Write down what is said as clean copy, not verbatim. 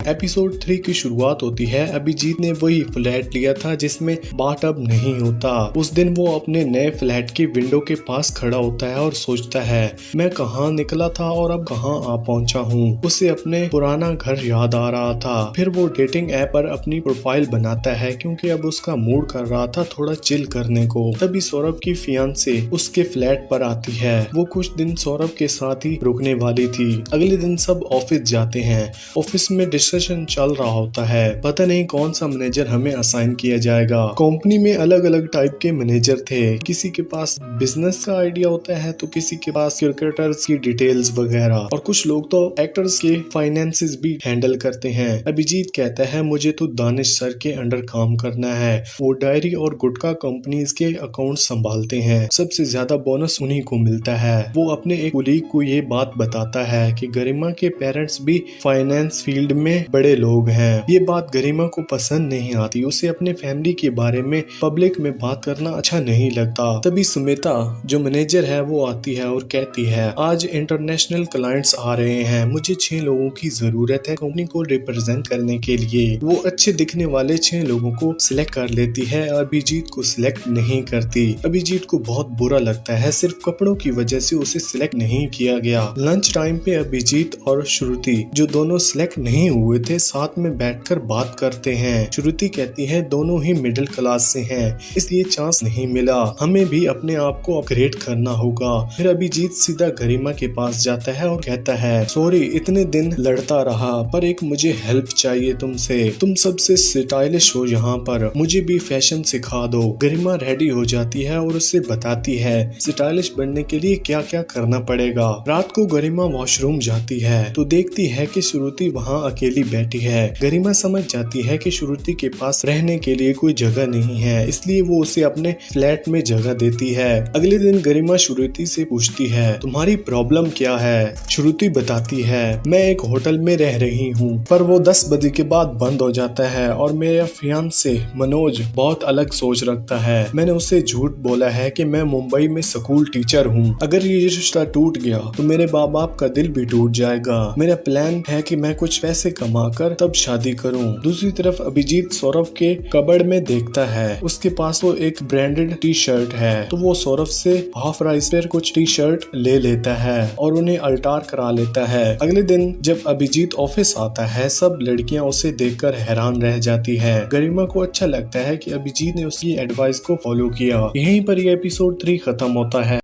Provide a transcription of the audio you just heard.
Episode 3 की शुरुआत होती है। अभिजीत ने वही फ्लैट लिया था जिसमें बाथटब नहीं होता। उस दिन वो अपने नए फ्लैट की विंडो के पास खड़ा होता है और सोचता है, मैं कहाँ निकला था और अब कहाँ आ पहुंचा हूँ। उसे अपने पुराना घर याद आ रहा था। फिर वो डेटिंग ऐप पर अपनी प्रोफाइल बनाता है क्योंकि अब उसका मूड कर रहा था थोड़ा चिल करने को। तभी सौरभ की फियांसे उसके फ्लैट पर आती है। वो कुछ दिन सौरभ के साथ ही रुकने वाली थी। अगले दिन सब ऑफिस जाते हैं। ऑफिस में डिस्कशन चल रहा होता है, पता नहीं कौन सा मैनेजर हमें असाइन किया जाएगा। कंपनी में अलग अलग टाइप के मैनेजर थे। किसी के पास बिजनेस का आइडिया होता है तो किसी के पास क्रिकेटर्स की डिटेल्स वगैरह, और कुछ लोग तो एक्टर्स के फाइनेंसेस भी हैंडल करते हैं। अभिजीत कहता है, मुझे तो दानिश सर के अंडर काम करना है। वो डायरी और गुटखा कंपनीज के अकाउंट संभालते हैं। सबसे ज्यादा बोनस उन्हीं को मिलता है। वो अपने एक कुलीग को ये बात बताता है कि गरिमा के पेरेंट्स भी फाइनेंस फील्ड में बड़े लोग हैं। ये बात गरिमा को पसंद नहीं आती। उसे अपने फैमिली के बारे में पब्लिक में बात करना अच्छा नहीं लगता। तभी सुमिता जो मैनेजर है वो आती है और कहती है, आज इंटरनेशनल क्लाइंट्स आ रहे हैं, मुझे 6 लोगों की जरूरत है कंपनी को रिप्रेजेंट करने के लिए। वो अच्छे दिखने वाले 6 लोगों को सिलेक्ट कर लेती है, अभिजीत को सिलेक्ट नहीं करती। अभिजीत को बहुत बुरा लगता है, सिर्फ कपड़ों की वजह से उसे सिलेक्ट नहीं किया गया। लंच टाइम पे अभिजीत और श्रुति जो दोनों सिलेक्ट नहीं हुए थे साथ में बैठकर बात करते हैं। श्रुति कहती है, दोनों ही मिडिल क्लास से हैं, इसलिए चांस नहीं मिला, हमें भी अपने आप को अपग्रेड करना होगा। फिर अभिजीत सीधा गरिमा के पास जाता है और कहता है, सॉरी इतने दिन लड़ता रहा, पर एक मुझे हेल्प चाहिए तुमसे। तुम सबसे स्टाइलिश हो यहाँ पर, मुझे भी फैशन सिखा दो। गरिमा रेडी हो जाती है और उससे बताती है स्टाइलिश बनने के लिए क्या क्या करना पड़ेगा। रात को गरिमा वॉशरूम जाती है तो देखती है कि श्रुति वहाँ अकेली बैठी है। गरिमा समझ जाती है कि श्रुति के पास रहने के लिए कोई जगह नहीं है, इसलिए वो उसे अपने फ्लैट में जगह देती है। अगले दिन गरिमा श्रुति से पूछती है, तुम्हारी प्रॉब्लम क्या है? श्रुति बताती है, मैं एक होटल में रह रही हूँ, पर वो 10 बजे के बाद बंद हो जाता है और मेरा फियांसे मनोज बहुत अलग सोच रखता है। मैंने उससे झूठ बोला है कि मैं मुंबई में स्कूल टीचर हूँ। अगर ये रिश्ता टूट गया तो मेरे माँ बाप का दिल भी टूट जाएगा। मेरा प्लान है कि मैं कुछ पैसे कमाकर तब शादी करूं। दूसरी तरफ अभिजीत सौरभ के कबर्ड में देखता है, उसके पास वो एक ब्रांडेड टी शर्ट है, तो वो सौरभ से हाफ प्राइस पर कुछ टी शर्ट ले लेता है और उन्हें अल्टार करा लेता है। अगले दिन जब अभिजीत ऑफिस आता है, सब लड़कियां उसे देखकर हैरान रह जाती है। गरिमा को अच्छा लगता है कि अभिजीत ने उसकी एडवाइस को फॉलो किया। यहीं पर ये एपिसोड 3 खत्म होता है।